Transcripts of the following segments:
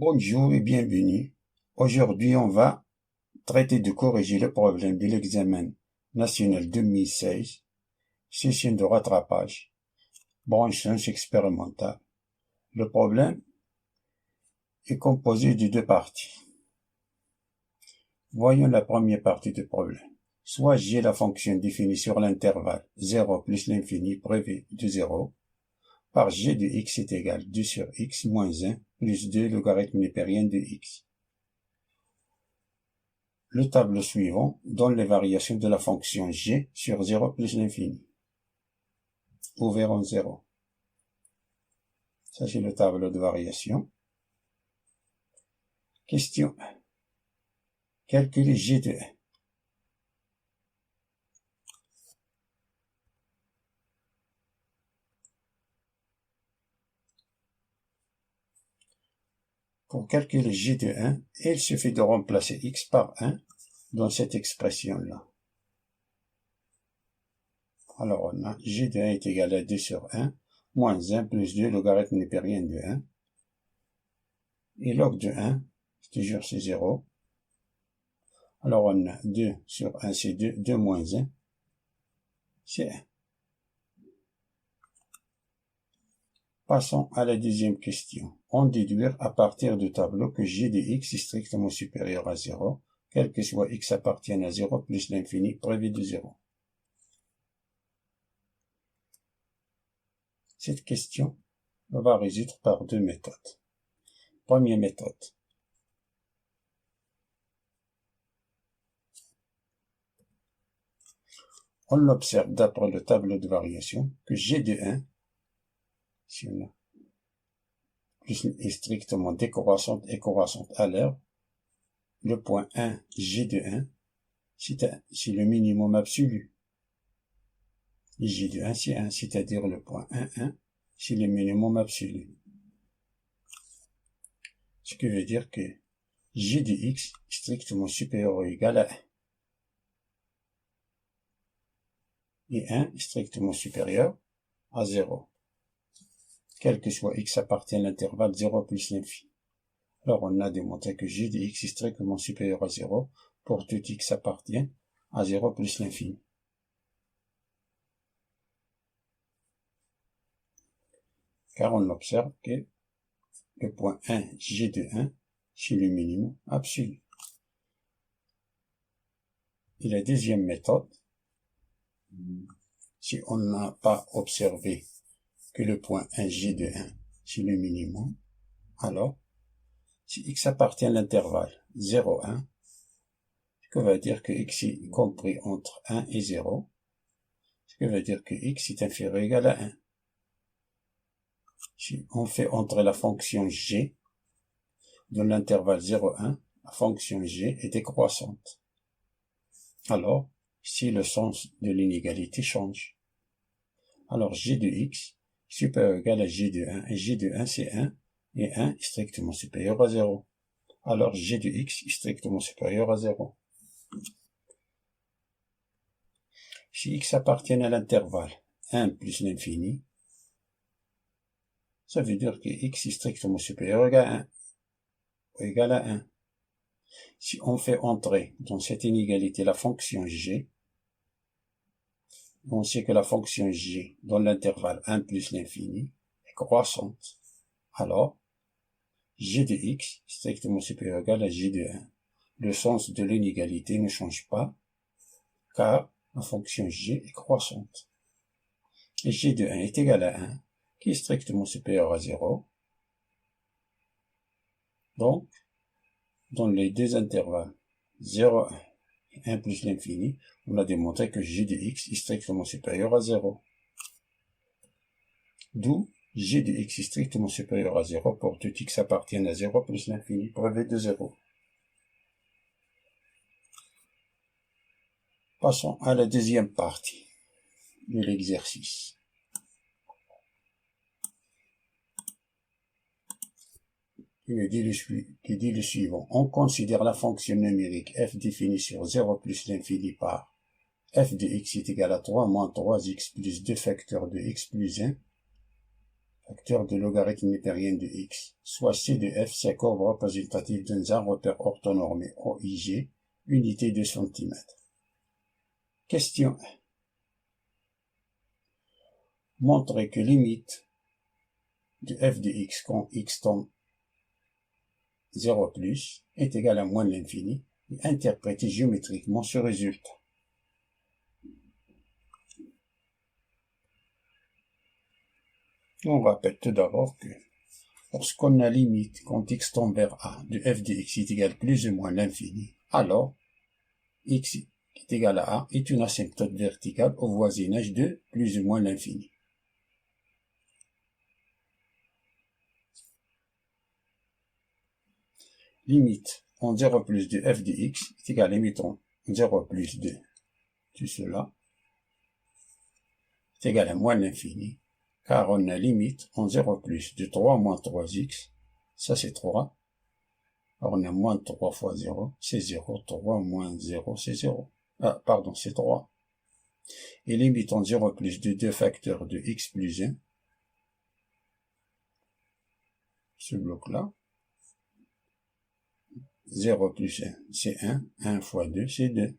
Bonjour et bienvenue. Aujourd'hui, on va traiter de corriger le problème de l'examen national 2016, session de rattrapage, branche sciences expérimentales. Le problème est composé de deux parties. Voyons la première partie du problème. Soit G, la fonction définie sur l'intervalle 0 plus l'infini prévu de 0, par G de x est égal 2 sur x moins 1 plus 2 logarithme népérien de x. Le tableau suivant donne les variations de la fonction g sur 0 plus l'infini. Ouvrons 0. Ça, c'est le tableau de variation. Question 1. Calculer g de 1. Pour calculer g de 1, il suffit de remplacer x par 1 dans cette expression-là. Alors, on a g de 1 est égal à 2 sur 1, moins 1 plus 2 logarithme népérien de 1. Et log de 1, toujours c'est 0. Alors, on a 2 sur 1, c'est 2, 2 moins 1, c'est 1. Passons à la deuxième question. On déduire à partir du tableau que g de x est strictement supérieur à 0, quel que soit x appartienne à 0 plus l'infini prévu de 0. Cette question va résoudre par deux méthodes. Première méthode. On observe d'après le tableau de variation que g de 1 si on a plus est strictement décroissante et croissante à l'heure. Le point 1, g de 1, c'est le minimum absolu. Et g de 1, c'est 1, c'est-à-dire le point 1, 1, c'est le minimum absolu. Ce qui veut dire que g de x est strictement supérieur ou égal à 1. Et 1 est strictement supérieur à 0. Quel que soit x appartient à l'intervalle 0 plus l'infini. Alors on a démontré que g de x est strictement supérieur à 0 pour tout x appartient à 0 plus l'infini. Car on observe que le point 1, g de 1, c'est le minimum absolu. Et la deuxième méthode, si on n'a pas observé que le point 1, g de 1, c'est le minimum, alors, si x appartient à l'intervalle 0, 1, ce qui veut dire que x est compris entre 1 et 0, ce qui veut dire que x est inférieur ou égal à 1. Si on fait entrer la fonction g dans l'intervalle 0, 1, la fonction g est décroissante. Alors, si le sens de l'inégalité change, alors g de x supérieur ou égal à g de 1, et g de 1 c'est 1, et 1 est strictement supérieur à 0. Alors g de x est strictement supérieur à 0. Si x appartient à l'intervalle 1 plus l'infini, ça veut dire que x est strictement supérieur ou égal à 1. Si on fait entrer dans cette inégalité la fonction g, on sait que la fonction g dans l'intervalle 1 plus l'infini est croissante. Alors, g de x est strictement supérieur ou égal à g de 1. Le sens de l'inégalité ne change pas, car la fonction g est croissante. Et g de 1 est égal à 1, qui est strictement supérieur à 0. Donc, dans les deux intervalles 0, 1 et 1 plus l'infini, on a démontré que g de x est strictement supérieur à 0. D'où g de x est strictement supérieur à 0 pour tout x appartient à 0 plus l'infini prévu de 0. Passons à la deuxième partie de l'exercice. Il dit le suivant. On considère la fonction numérique f définie sur 0 plus l'infini par f de x est égal à 3 moins 3x plus 2 facteurs de x plus 1 facteur de logarithme népérien de x, soit C de f, sa courbe représentative dans un repère orthonormé OIG, unité de centimètre. Question 1. Montrer que limite de f de x quand x tend 0 plus est égal à moins de l'infini et interpréter géométriquement ce résultat. On rappelle tout d'abord que lorsqu'on a limite quand x tend vers a de f de x est égal à plus ou moins l'infini, alors x est égal à a est une asymptote verticale au voisinage de plus ou moins l'infini. Limite en 0 plus de f de x est égal à limite en 0 plus de tout cela est égal à moins l'infini, car on a limite en 0 plus de 3 moins 3x, ça c'est 3, alors on a moins 3 fois 0, c'est 0, 3 moins 0, c'est 0, pardon, c'est 3, et limite en 0 plus de 2 facteurs de x plus 1, ce bloc-là, 0 plus 1, c'est 1, 1 fois 2, c'est 2,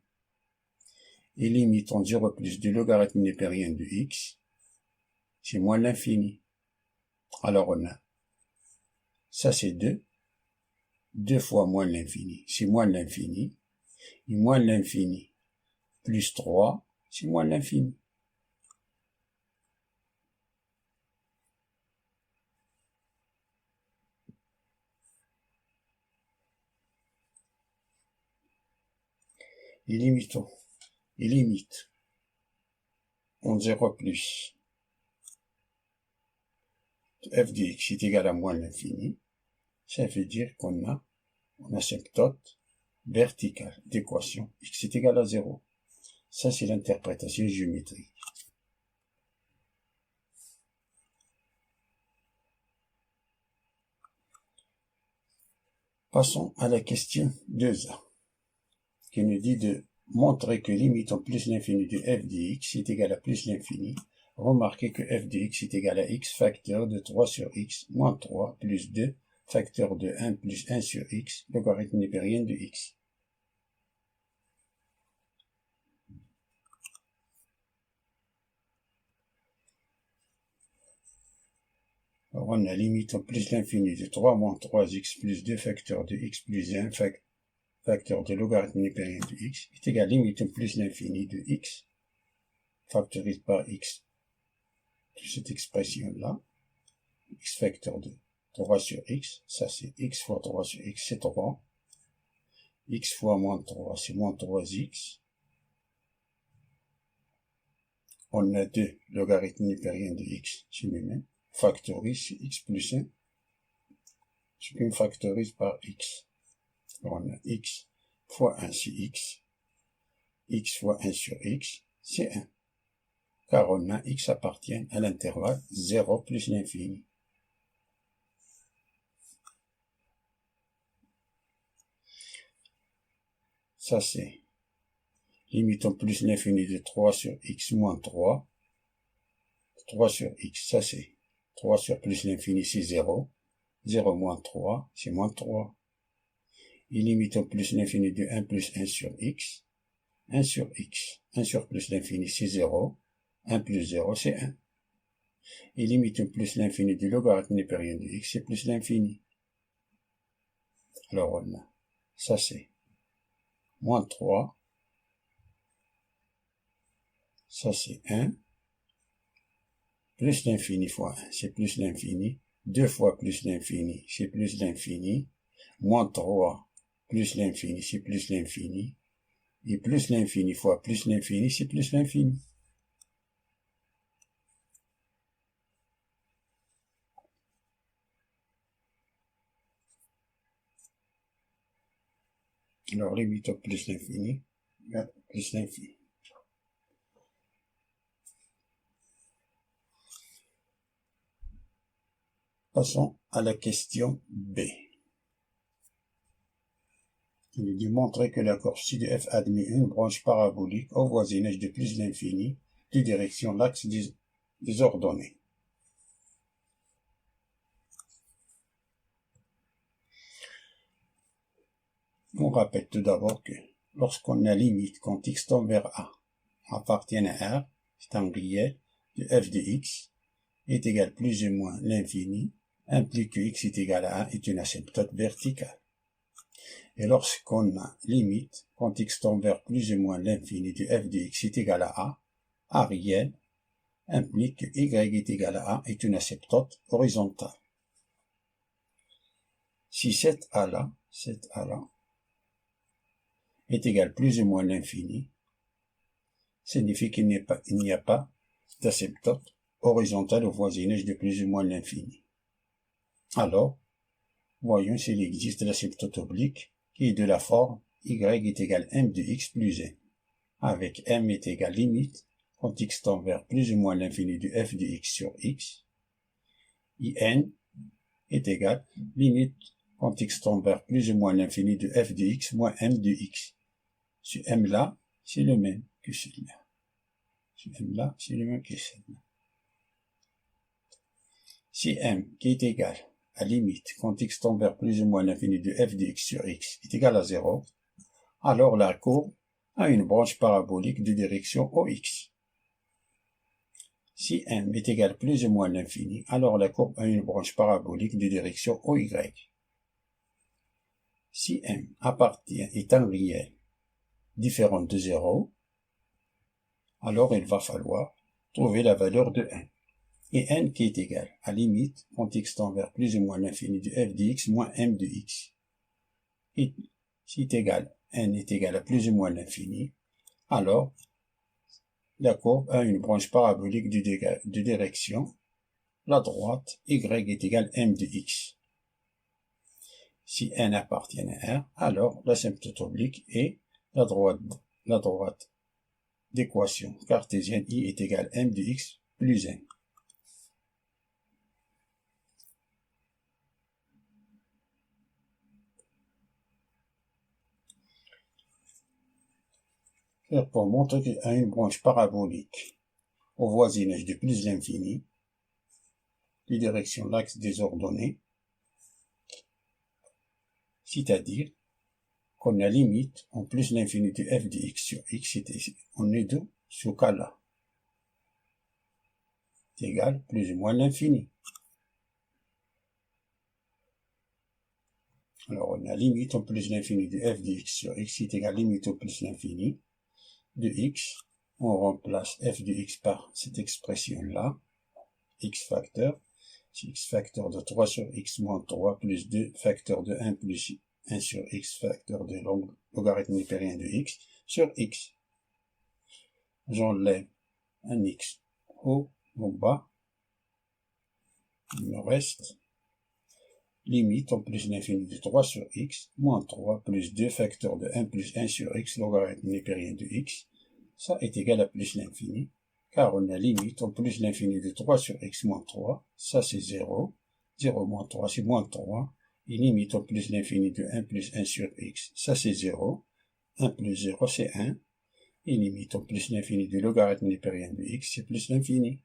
et limite en 0 plus de logarithme népérien de x, c'est moins l'infini. Alors on a, ça c'est 2, 2 fois moins l'infini, c'est moins l'infini, et moins l'infini, plus 3, c'est moins l'infini. Et limitons, et limite en 0 plus f de x est égal à moins l'infini, ça veut dire qu'on a une asymptote verticale d'équation x est égal à 0. Ça, c'est l'interprétation géométrique. Passons à la question 2a, qui nous dit de montrer que limite en plus l'infini de f de x est égal à plus l'infini. Remarquez que f de x est égal à x facteur de 3 sur x moins 3 plus 2 facteur de 1 plus 1 sur x, logarithme népérien de x. Alors on a limite en plus l'infini de 3 moins 3x plus 2 facteur de x plus 1 facteur de logarithme népérien de x est égal à limite en plus l'infini de x factorisé par x de cette expression-là, x facteur de 3 sur x, ça c'est x fois 3 sur x, c'est 3, x fois moins 3, c'est moins 3x, on a 2 logarithme népérien de x, c'est lui-même, factorise x plus 1, ce qu'on factorise par x. Alors on a x fois 1 c'est x fois 1 sur x, c'est 1. Car on a x appartient à l'intervalle 0 plus l'infini. Ça c'est limite en plus l'infini de 3 sur x moins 3. 3 sur x, ça c'est 3 sur plus l'infini, c'est 0. 0 moins 3, c'est moins 3. Et limite en plus l'infini de 1 plus 1 sur x. 1 sur x. 1 sur plus l'infini, c'est 0. 1 plus 0, c'est 1. Et limite en plus l'infini du logarithme népérien de x, c'est plus l'infini. Alors on a, ça c'est moins 3. Ça c'est 1. Plus l'infini fois 1, c'est plus l'infini. 2 fois plus l'infini, c'est plus l'infini. Moins 3 plus l'infini, c'est plus l'infini. Et plus l'infini fois plus l'infini, c'est plus l'infini. Alors limite au plus l'infini, plus l'infini. Passons à la question B. Il nous dit montrer que la courbe ci de f admet une branche parabolique au voisinage de plus l'infini de direction l'axe des ordonnées. On rappelle tout d'abord que lorsqu'on a limite quand x tend vers a appartient à R, c'est un réel de f de x est égal plus ou moins l'infini, implique que x est égal à 1 est une asymptote verticale. Et lorsqu'on a limite quand x tend vers plus ou moins l'infini de f de x est égal à A réel implique que y est égal à A est une asymptote horizontale. Si cet A-là est égal plus ou moins l'infini, signifie qu'il n'y a pas d'asymptote horizontale au voisinage de plus ou moins l'infini. Alors, voyons s'il existe l'asymptote oblique qui est de la forme y est égal m de x plus n, avec m est égal limite quand x tend vers plus ou moins l'infini de f de x sur x, in est égal limite quand x tend vers plus ou moins l'infini de f de x moins m de x. Ce m là, c'est le même que celui-là. Ce m là, c'est le même que celui-là. Si m qui est égal à limite quand x tend vers plus ou moins l'infini de f de x sur x est égal à 0, alors la courbe a une branche parabolique de direction OX. Si m est égal plus ou moins l'infini, alors la courbe a une branche parabolique de direction OY. Si m est un réel différent de 0, alors il va falloir trouver la valeur de n. Et n qui est égal à limite quand x tend vers plus ou moins l'infini de f de x moins m de x. Et si n est égal à plus ou moins l'infini, alors la courbe a une branche parabolique de direction la droite y est égal à m de x. Si n appartient à R, alors l'asymptote oblique est la droite d'équation cartésienne i est égal à m de x plus n. Pour montrer qu'il y a une branche parabolique au voisinage de plus l'infini, de direction l'axe des ordonnées, c'est-à-dire qu'on a limite en plus l'infini de f de x sur x, on est de ce cas-là, c'est égal plus ou moins l'infini. Alors on a limite en plus l'infini de f de x sur x est égal limite au plus l'infini de x. On remplace f de x par cette expression-là, x facteur. C'est x facteur de 3 sur x moins 3 plus 2 facteur de 1 plus 1 sur x facteur de logarithme népérien de x sur x. J'enlève un x haut au bas. Il me reste limite en plus l'infini de 3 sur x moins 3 plus 2 facteur de 1 plus 1 sur x logarithme népérien de x. Ça est égal à plus l'infini, car on a limite en plus l'infini de 3 sur x moins 3, ça c'est 0, 0 moins 3 c'est moins 3, et limite en plus l'infini de 1 plus 1 sur x, ça c'est 0, 1 plus 0 c'est 1, et limite en plus l'infini du logarithme népérien de x, c'est plus l'infini.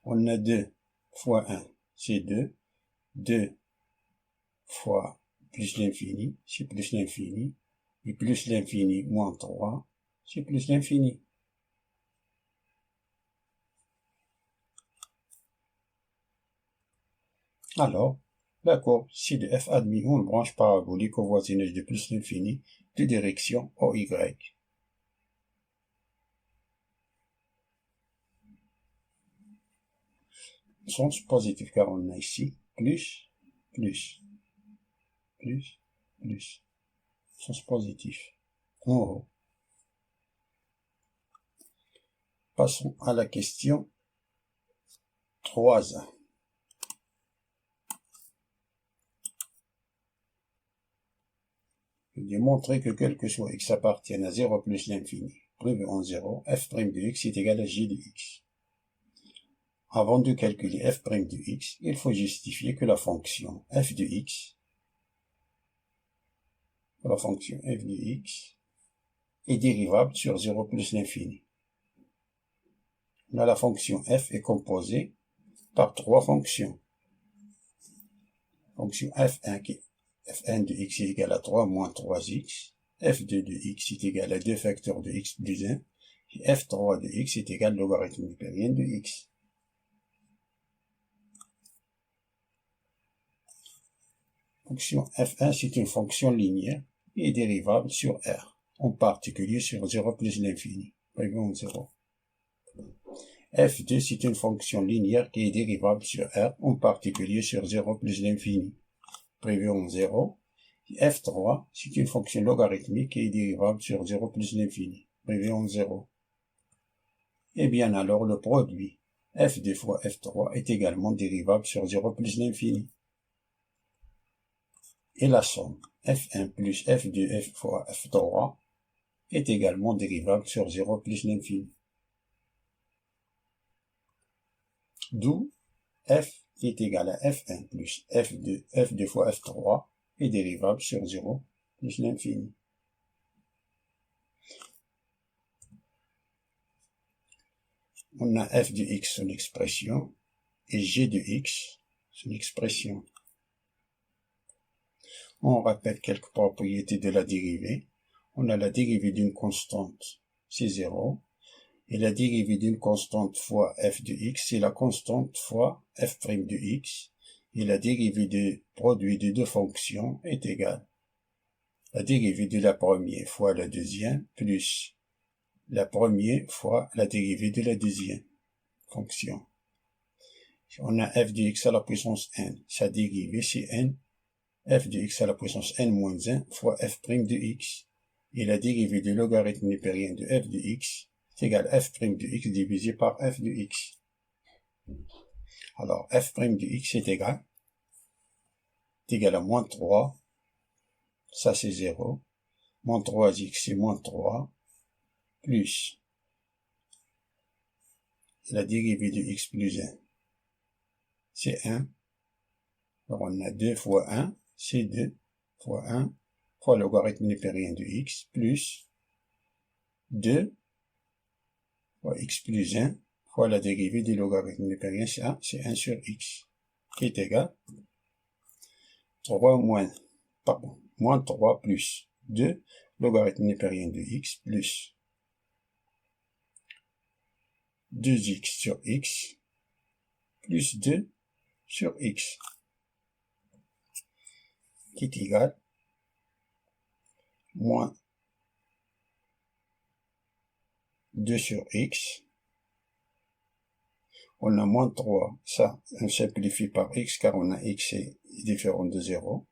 On a 2 fois 1, c'est 2, 2 fois plus l'infini, c'est plus l'infini, et plus l'infini moins 3, c'est plus l'infini. Alors, la courbe ci de f admis une branche parabolique au voisinage de plus l'infini de direction OY. Sens positif car on a ici plus, sens positif en haut. Passons à la question 3a. Démontrer que quel que soit x appartienne à 0 plus l'infini, privé en 0, f' de x est égal à j de x. Avant de calculer f' de x, il faut justifier que la fonction f de x, est dérivable sur 0 plus l'infini. Là, la fonction f est composée par trois fonctions. fonction f1 qui f1 de x est égal à 3 moins 3x, f2 de x est égal à 2 facteurs de x plus 1, et f3 de x est égal au logarithme népérien de x. Fonction f1, c'est une fonction linéaire et est dérivable sur R, en particulier sur 0 plus l'infini, prévu 0. f2, c'est une fonction linéaire qui est dérivable sur R, en particulier sur 0 plus l'infini, prévu en 0. f3, c'est une fonction logarithmique qui est dérivable sur 0 plus l'infini, prévu en 0. Et bien alors, le produit f2 fois f3 est également dérivable sur 0 plus l'infini. Et la somme f1 plus f2 f fois f3 est également dérivable sur 0 plus l'infini. D'où f est égal à f1 plus f2 fois f3 est dérivable sur 0 plus l'infini. On a f de x son expression et g de x son expression. On rappelle quelques propriétés de la dérivée. On a la dérivée d'une constante, c'est 0. Et la dérivée d'une constante fois f de x, c'est la constante fois f' de x. Et la dérivée du produit de deux fonctions est égale. La dérivée de la première fois la deuxième, plus la première fois la dérivée de la deuxième fonction. On a f de x à la puissance n. Sa dérivée, c'est n. F de x à la puissance n moins 1 fois f' de x. Et la dérivée du logarithme népérien de f de x est égal à f' de x divisé par f de x. Alors, f' de x est égal à moins 3. Ça, c'est 0. Moins 3x, c'est moins 3. Plus la dérivée de x plus 1. C'est 1. Alors, on a 2 fois 1. C'est 2 fois 1 fois le logarithme népérien de x plus 2 fois x plus 1 fois la dérivée du logarithme népérien, c'est 1 sur x, qui est égal moins 3 plus 2 logarithme népérien de x plus 2x sur x plus 2 sur x, qui est égal moins 2 sur x. On a moins 3, ça, on simplifie par x, car on a x est différent de 0.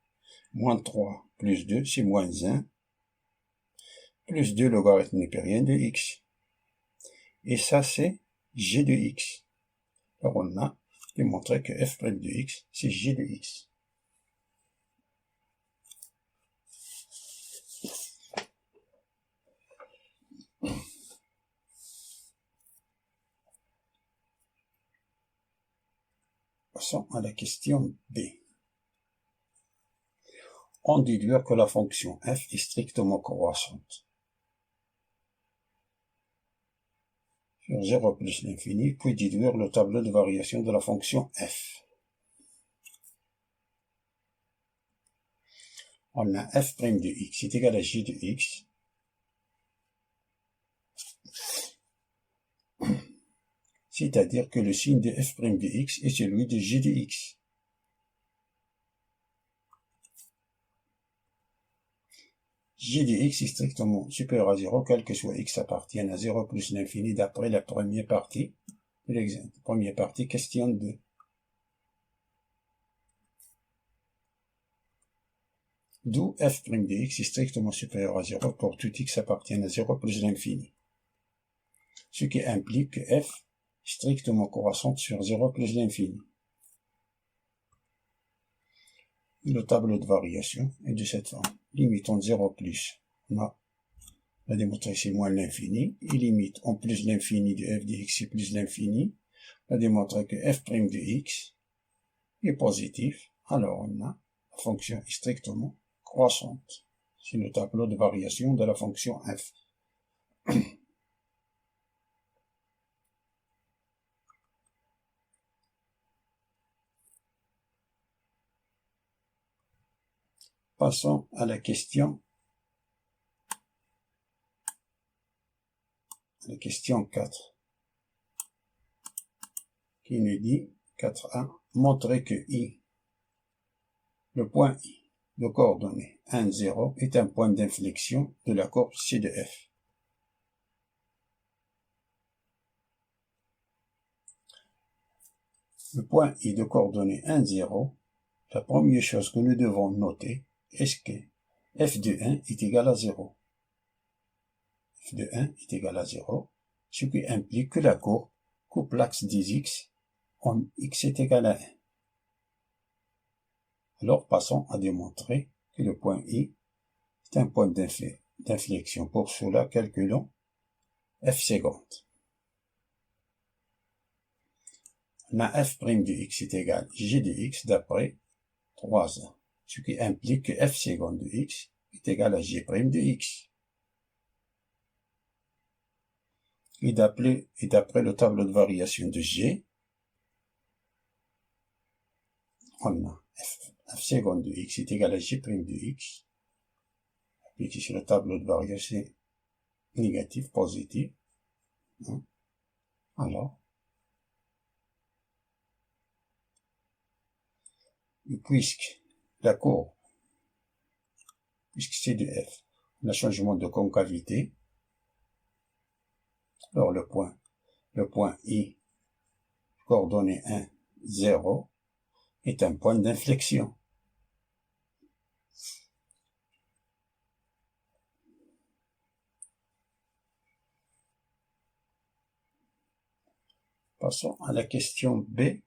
Moins 3 plus 2, c'est moins 1, plus 2 logarithme népérien de x. Et ça, c'est g de x. Alors, on a démontré que f' de x, c'est g de x. Passons à la question B. On déduit que la fonction f est strictement croissante sur 0 plus l'infini, puis déduire le tableau de variation de la fonction f. On a f' de x est égal à g de x. C'est-à-dire que le signe de f' de x est celui de g de x. G de x est strictement supérieur à 0, quel que soit x appartienne à 0 plus l'infini d'après la première partie de l'exemple. Première partie, question 2. D'où f' de x est strictement supérieur à 0 pour tout x appartienne à 0 plus l'infini. Ce qui implique que f est strictement croissante sur 0 plus l'infini. Le tableau de variation est de cette forme. Limite en 0 plus, on a la démonstration moins l'infini, et limite en plus l'infini de f de x et plus l'infini, on a démontré que f' de x est positif, alors on a la fonction est strictement croissante. C'est le tableau de variation de la fonction f. Passons à la question 4, qui nous dit 4a, montrer que I, le point I de coordonnées 1, 0 est un point d'inflexion de la courbe C de F. Le point I de coordonnées 1, 0, la première chose que nous devons noter est que f de 1 est égal à 0. f de 1 est égal à 0, ce qui implique que la courbe coupe l'axe des x en x est égal à 1. Alors passons à démontrer que le point I est un point d'inflexion. Pour cela, calculons f seconde. On a f' de x est égal à g de x d'après 3a, ce qui implique que f seconde de x est égal à g' de x. Et d'après le tableau de variation de g, on a f seconde de x est égal à g' de x. Appliqué sur le tableau de variation négatif, positif. Alors, puisque la courbe, puisque c'est de f, on a changement de concavité, alors le point I, coordonnée 1, 0, est un point d'inflexion. Passons à la question B.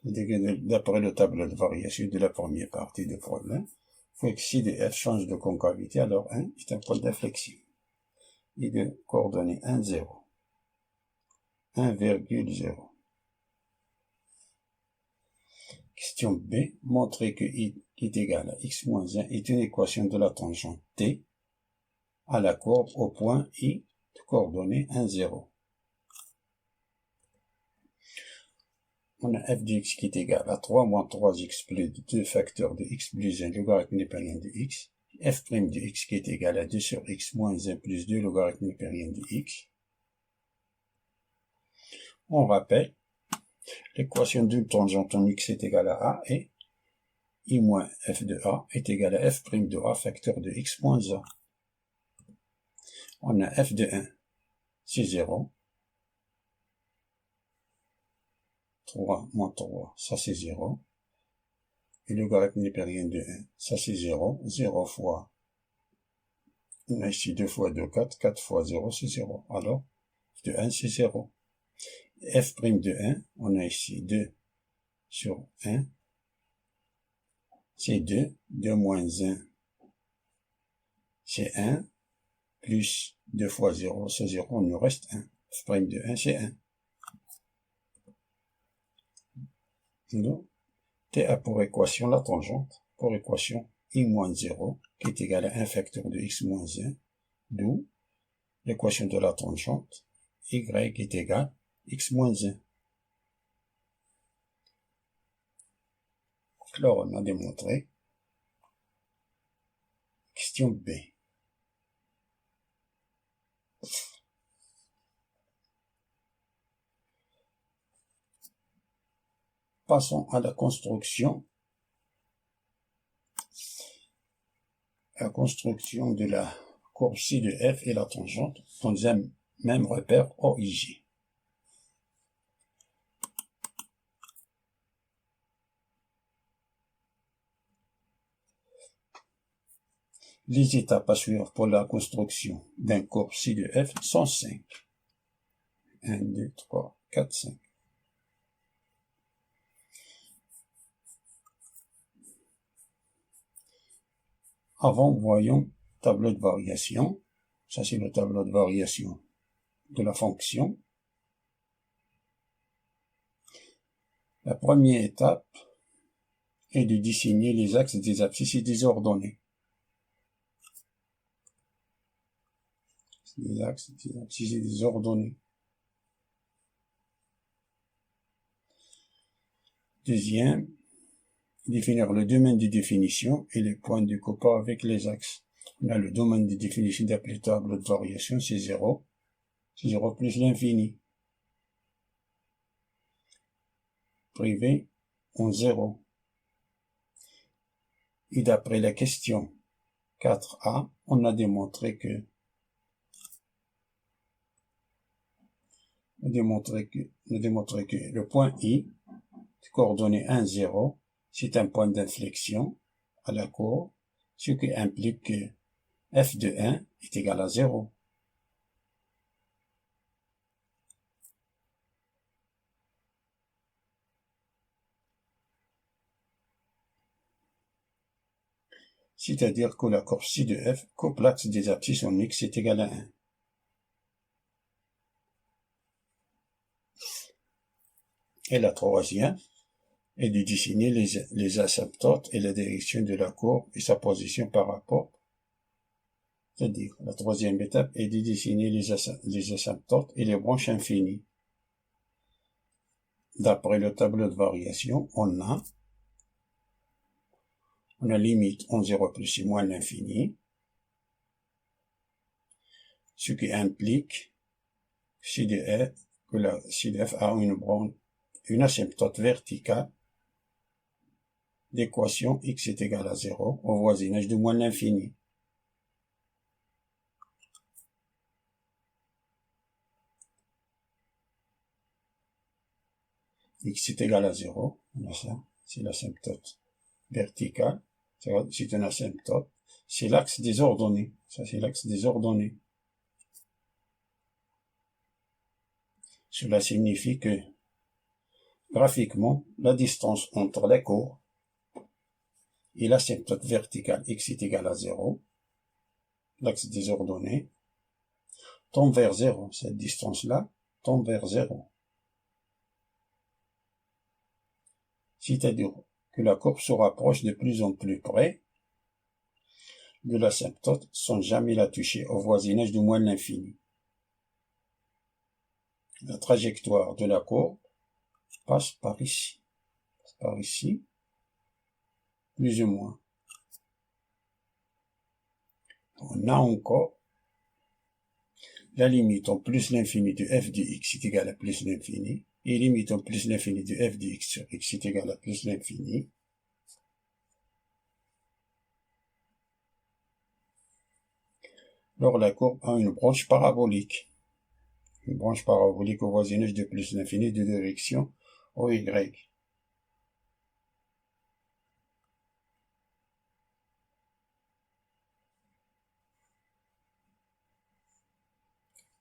D'après le tableau de variation de la première partie du problème, faut que si de f change de concavité, alors 1 est un point d'inflexion. Et de coordonnées 1, 0. 1,0. Question B. Montrer que I est égal à x moins 1 est une équation de la tangente T à la courbe au point I de coordonnées 1, 0. On a f de x qui est égal à 3 moins 3x plus 2 facteurs de x plus 1 logarithme népérien de x. F' de x qui est égal à 2 sur x moins 1 plus 2 logarithme népérien de x. On rappelle, l'équation d'une tangente en x est égale à a et I moins f de a est égal à f' de a facteur de x moins a. On a f de 1, c'est 0. 3 moins 3, ça c'est 0. Et le logarithme népérien de 1, ça c'est 0. 0 fois, on a ici 2 fois 2, 4. 4 fois 0, c'est 0. Alors, f de 1, c'est 0. F' de 1, on a ici 2 sur 1. C'est 2. 2 moins 1, c'est 1. Plus 2 fois 0, c'est 0. On nous reste 1. F' de 1, c'est 1. Donc, T a pour équation la tangente, pour équation I moins 0, qui est égal à 1 facteur de x moins 1, d'où l'équation de la tangente, y est égal à x moins 1. Alors, on a démontré. Question B. Passons à la construction. La construction de la courbe ci de f et la tangente dans un même repère OIG. Les étapes à suivre pour la construction d'un courbe ci de f sont 5. 1, 2, 3, 4, 5. Avant, voyons tableau de variation. Ça, c'est le tableau de variation de la fonction. La première étape est de dessiner les axes des abscisses et des ordonnées. Les axes des abscisses et des ordonnées. Deuxième, définir le domaine de définition et les points de copain avec les axes. On a le domaine de définition d'appelé tableau de variation, c'est 0. C'est 0 plus l'infini. Privé en 0. Et d'après la question 4a, on a démontré que le point I, de coordonnées 1, 0, c'est un point d'inflexion à la courbe, ce qui implique que f de 1 est égal à 0. C'est-à-dire que la courbe ci de f coupe l'axe des abscisses en x est égal à 1. Et la troisième est de dessiner les asymptotes et la direction de la courbe et sa position par rapport. C'est-à-dire, la troisième étape est de dessiner les asymptotes et les branches infinies. D'après le tableau de variation, on a limite en 0 plus et moins l'infini, ce qui implique que la CDF a une asymptote verticale d'équation x est égal à 0 au voisinage de moins l'infini. X est égal à 0, on a ça, c'est l'asymptote verticale, c'est une asymptote, c'est l'axe des ordonnées, ça c'est l'axe des ordonnées. Cela signifie que, graphiquement, la distance entre les courbes et l'asymptote verticale x est égal à 0, l'axe des ordonnées, tombe vers 0, cette distance-là tombe vers 0. C'est-à-dire que la courbe se rapproche de plus en plus près de l'asymptote sans jamais la toucher au voisinage de moins l'infini. La trajectoire de la courbe passe par ici, plus ou moins. On a encore la limite en plus l'infini de f de x est égal à plus l'infini, et limite en plus l'infini de f de x sur x est égal à plus l'infini. Alors la courbe a une branche parabolique. Une branche parabolique au voisinage de plus l'infini de direction au y.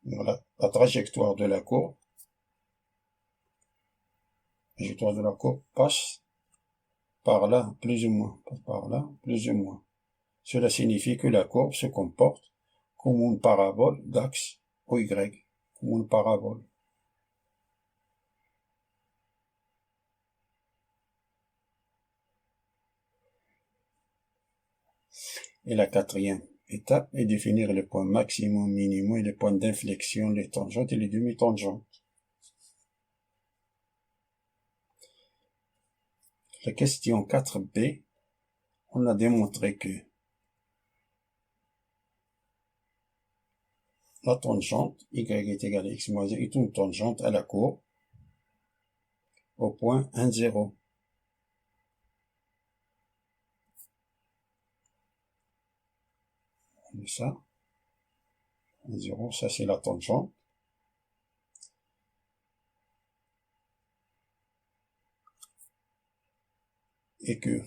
Voilà, la trajectoire de la courbe passe par là, plus ou moins, par là, plus ou moins. Cela signifie que la courbe se comporte comme une parabole d'axe au y, comme une parabole. Et la quatrième étape est définir les points maximum, minimum et les points d'inflexion, les tangentes et les demi-tangentes. La question 4b, on a démontré que la tangente y est égale à x moins 1 est une tangente à la courbe au point 1, 0. Ça, 1, 0, ça c'est la tangente. Et que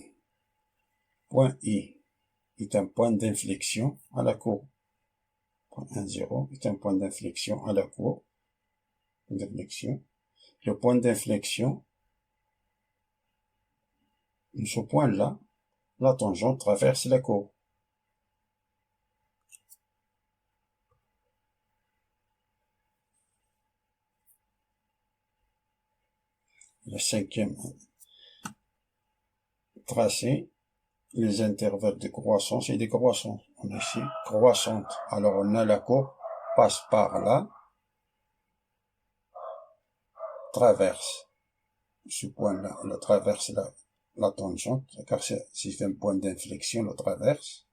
point I est un point d'inflexion à la courbe. Point 1, 0 est un point d'inflexion à la courbe. Le point d'inflexion, ce point-là, la tangente traverse la courbe. Le cinquième tracé, les intervalles de croissance et décroissance. On a ici croissante. Alors on a la courbe, passe par là, traverse ce point-là, le traverse la tangente, car c'est un point d'inflexion, le traverse.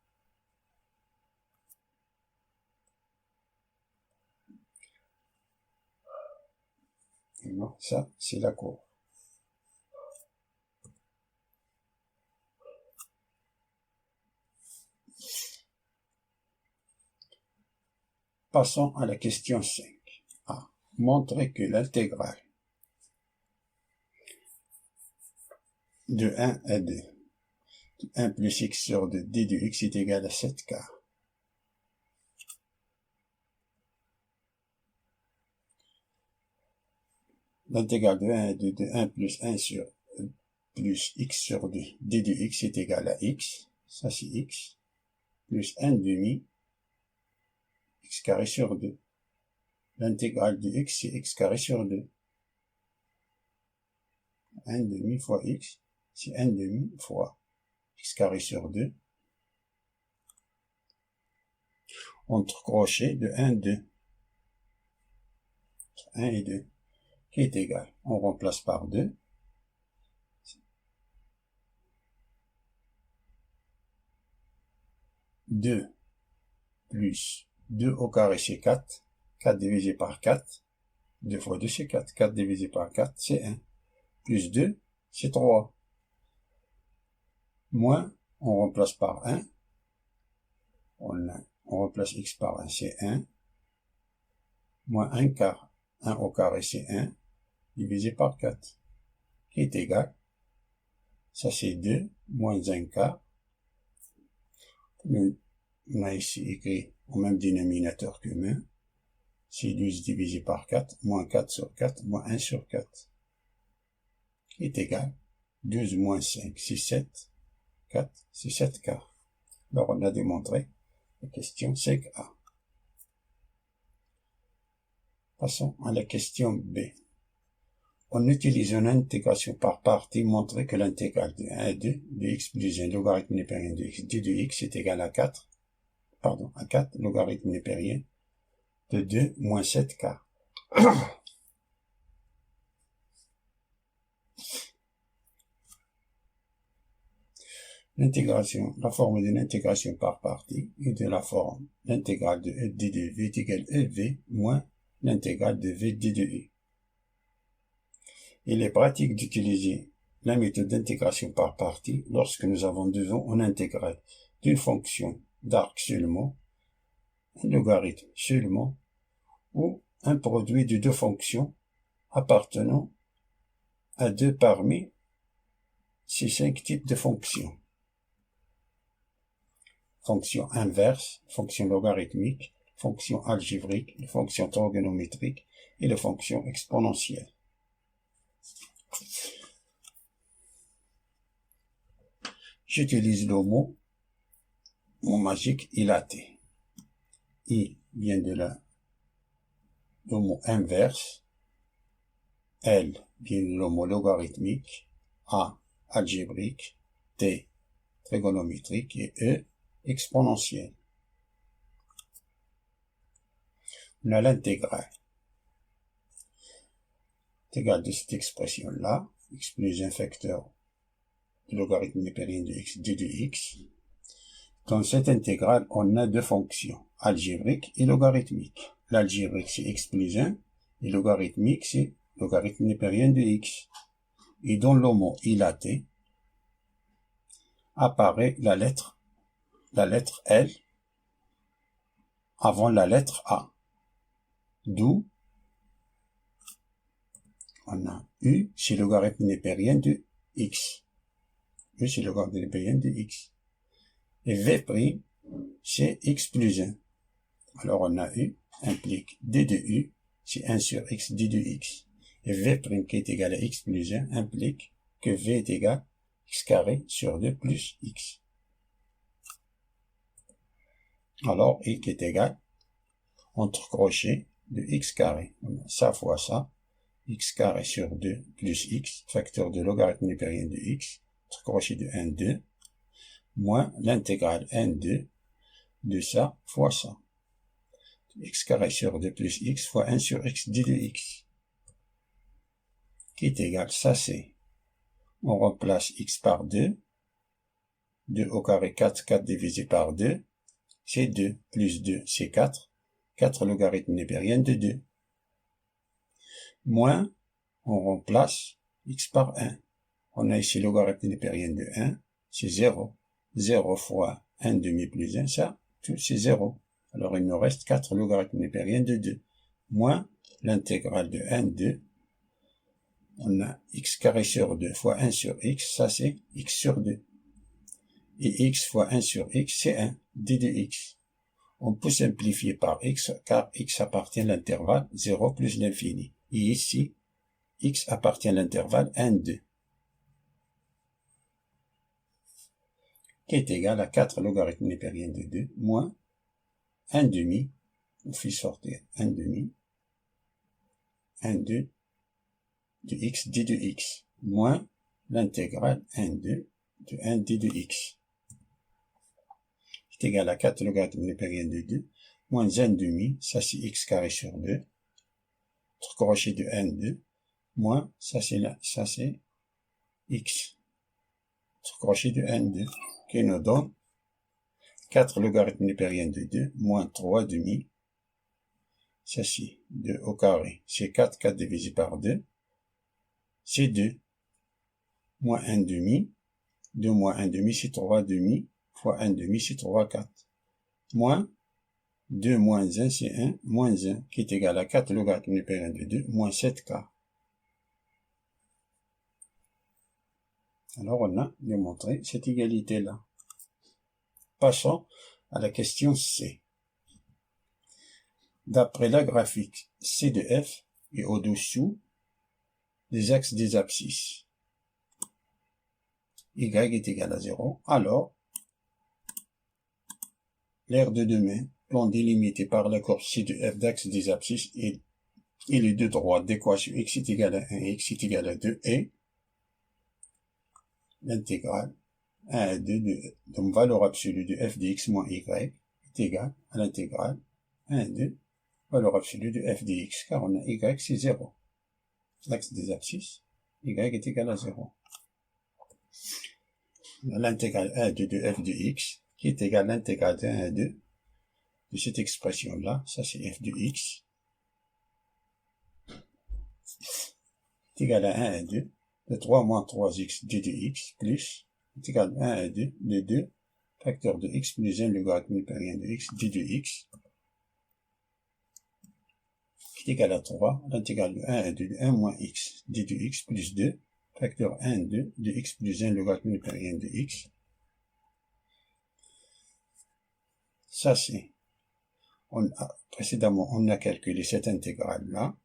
Non, ça, c'est la courbe. Passons à la question 5. A. Montrer que l'intégrale de 1 à 2, 1 plus x sur 2 d de x est égal à 7 quarts. L'intégrale de 1 à 2 de 1 plus 1 sur plus x sur 2 d de x est égal à x, ça c'est x, plus 1 demi x carré sur 2. L'intégrale de x c'est x carré sur 2. 1 demi fois x, c'est 1 demi fois x carré sur 2. Entre crochets de 1, 2. 1 et 2. Qui est égal. On remplace par 2. 2 plus 2 au carré c'est 4. 4 divisé par 4. 2 fois 2 c'est 4. 4 divisé par 4 c'est 1. Plus 2 c'est 3. Moins, on remplace par 1. On remplace x par 1, c'est 1. Moins 1 quart. 1 au carré c'est 1. Divisé par 4. Qui est égal. Ça c'est 2 moins 1 quart. On a ici écrit au même dénominateur commun. C'est 12 divisé par 4, moins 4 sur 4, moins 1 sur 4. Qui est égal. 12 moins 5, c'est 7. 4, c'est 7 quarts. Alors on a démontré la question 5A. Passons à la question B. En utilisant l'intégration par partie, montrer que l'intégrale de 1 à 2 de x plus 1 logarithme népérien de x d de x est égal à 4. Pardon, à 4 logarithme népérien de 2 moins 7 quarts. L'intégration, la forme de l'intégration par partie est de la forme l'intégrale de e d de v est égal à ev moins l'intégrale de v d de e. Il est pratique d'utiliser la méthode d'intégration par partie lorsque nous avons devant un intégral d'une fonction d'arc seulement, un logarithme seulement, ou un produit de deux fonctions appartenant à deux parmi ces 5 types de fonctions. Fonction inverse, fonction logarithmique, fonction algébrique, fonction trigonométrique et les fonctions exponentielles. J'utilise le mot magique ilaté. I vient de le mot inverse, L vient de le mot logarithmique, A algébrique, T trigonométrique et E exponentielle. On a l'intégrale. L'intégrale de cette expression-là, x plus un facteur de logarithme népérien de x d de x. Dans cette intégrale, on a deux fonctions, algébrique et logarithmique. L'algébrique, c'est x plus 1, et logarithmique, c'est logarithme népérien de x. Et dans le mot ilaté, apparaît la lettre L avant la lettre A. D'où on a U, c'est logarithme népérien de x. U, c'est logarithme népérien de x. Et V', c'est x plus 1. Alors on a U implique d de U, c'est 1 sur x d de x. Et V' qui est égal à x plus 1 implique que V est égal à x carré sur 2 plus x. Alors I qui est égal, entre crochets, de x carré. On a ça fois ça, x carré sur 2 plus x, facteur de logarithme népérien de x, entre crochets de 1, 2, moins l'intégrale n2 de ça fois ça. X carré sur 2 plus x fois 1 sur x d de x. qui est égal, ça c'est, on remplace x par 2, 2 au carré 4, 4 divisé par 2, c'est 2, plus 2, c'est 4, 4 logarithme népérien de 2, moins, on remplace x par 1, on a ici logarithme népérien de 1, c'est 0, 0 fois 1 demi plus 1, ça, tout c'est 0, alors il nous reste 4 logarithme népérien de 2, moins l'intégrale de 1, 2, on a x carré sur 2 fois 1 sur x, ça c'est x sur 2. Et x fois 1 sur x, c'est 1, d de x. On peut simplifier par x, car x appartient à l'intervalle 0 plus l'infini. Et ici, x appartient à l'intervalle 1, 2. Qui est égal à 4 logarithme népérien de 2, moins 1 demi, on fait sortir 1 demi, 1, 2, de x, d de x, moins l'intégrale 1, 2, de 1, d de x. C'est égal à 4 logarithme népérien de 2, moins 1 demi, ça c'est x carré sur 2, truc crochet de 1, 2, moins, ça c'est là, ça c'est x, truc crochet de 1, 2, qui nous donne 4 logarithme népérien de 2, moins 3 demi, ça c'est 2 au carré, c'est 4, 4 divisé par 2, c'est 2, moins 1 demi, 2 moins 1 demi, c'est 3 demi, fois 1 demi, c'est 3, 4, moins 2 moins 1, c'est 1, moins 1, qui est égal à 4 logarithme népérien de 2, moins 7 quarts. Alors on a démontré cette égalité-là. Passons à la question C. D'après la graphique C de F et au-dessous des axes des abscisses, y est égal à 0, alors l'aire de domaine, plan délimité par la courbe C de F d'axe des abscisses et les deux droites d'équation x est égal à 1 et x est égal à 2 et l'intégrale 1 à 2 de valeur absolue de f de x moins y est égal à l'intégrale 1 à 2 valeur absolue de f de x, car on a y c'est 0. L'axe des abscisses, y est égal à 0. L'intégrale 1 à 2 de f de x, qui est égal à l'intégrale de 1 à 2 de cette expression-là, ça c'est f de x, est égal à 1 à 2 de 3 moins 3x d de x plus est égal à 1 à 2 de 2 facteur de x plus 1 logarithme népérien de x d de x qui est égal à 3, l'intégrale de 1 à 2 de 1 moins x d de x plus 2 facteur 1, 2 de x plus 1 logarithme népérien de x. Ça c'est, précédemment on a calculé cette intégrale-là,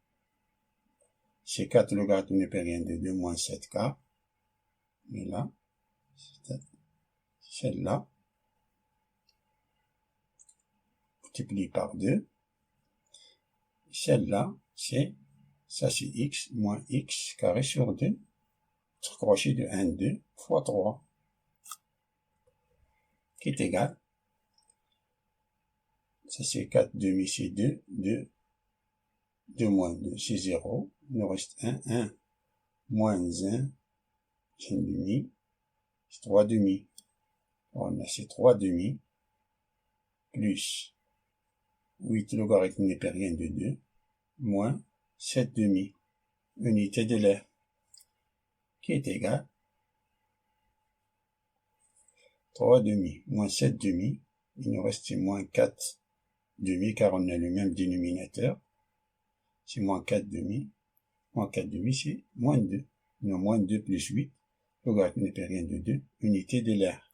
c'est 4 logarithme népérien de 2 moins 7k, mais là, celle-là, multiplié par 2, celle-là, ça c'est x moins x carré sur 2, crochet de 1, 2 fois 3, qui est égal, ça c'est 4 demi, c'est 2, 2, 2 moins 2, c'est 0, il nous reste 1, 1, moins 1, c'est 1 demi, c'est 3 demi, on a ces 3 demi, plus 8 logarithme népérien de 2, moins 7 demi, unité de l'aire, qui est égal 3 demi moins 7 demi, il nous reste moins 4 demi car on a le même dénominateur, c'est moins 4 demi c'est moins 2, non, moins 2 plus 8, logarithme népérien de 2, unité de l'aire.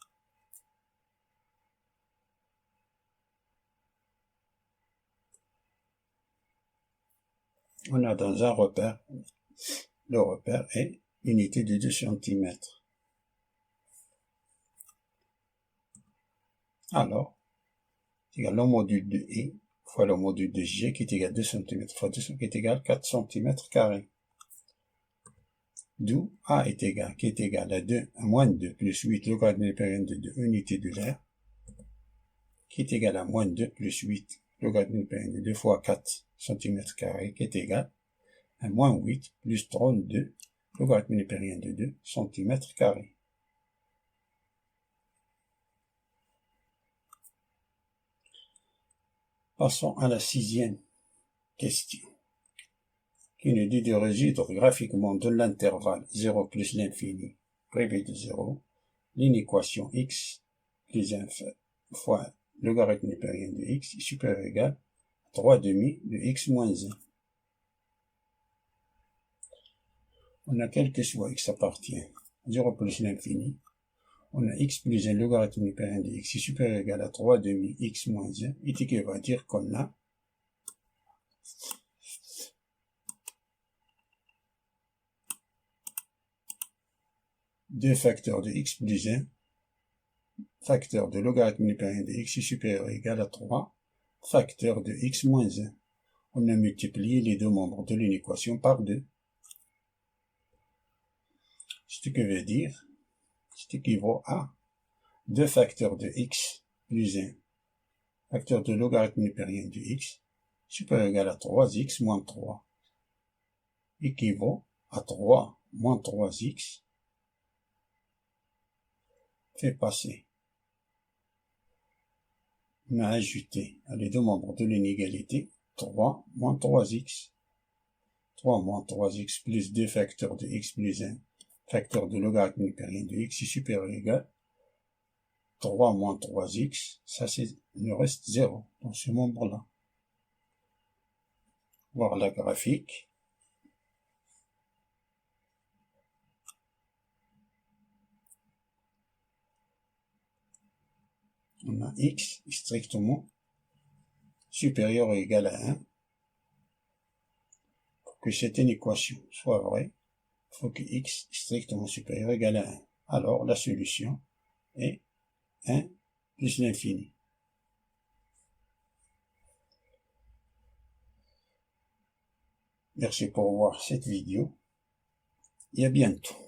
On a dans un repère, le repère est unité de 2 cm. Alors, c'est égal au module de I fois le module de G qui est égal à 2 cm fois 2 qui est égal à 4 cm carrés. D'où A est égal, qui est égal à 2, à moins 2 plus 8 logarithme népérien de 2 unité de l'aire, qui est égal à moins 2 plus 8 logarithme népérien de 2 fois 4 cm carrés, qui est égal Un moins 8 plus 32, logarithme népérien de 2, centimètres carrés. Passons à la 6e question, qui nous dit de résoudre graphiquement de l'intervalle 0 plus l'infini privé de 0, l'inéquation x plus 1 fois logarithme népérien de x est supérieur ou égal à 3 demi de x moins 1. On a quel que soit x appartient à 0 plus l'infini, on a x plus 1 logarithme népérien de x est supérieur ou égal à 3 demi x moins 1, et qui va dire qu'on a deux facteurs de x plus 1, facteur de logarithme népérien de x est supérieur ou égal à 3, facteur de x moins 1. On a multiplié les deux membres de l'inéquation par 2. Ce qui veut dire, c'est équivaut à 2 facteurs de x plus 1, facteur de logarithme népérien de x, supérieur ou égal à 3x moins 3, équivaut à 3 moins 3x, fait passer. On a ajouté à les deux membres de l'inégalité 3 moins 3x. 3 moins 3x plus 2 facteurs de x plus 1, facteur de logarithme népérien de x est supérieur ou égal à 3 moins 3x, ça c'est, il nous reste 0 dans ce membre-là. Voir la graphique. On a x strictement supérieur ou égal à 1. Pour que cette équation soit vraie, il faut que x strictement supérieur ou égal à 1. Alors la solution est 1 plus l'infini. Merci pour voir cette vidéo et à bientôt.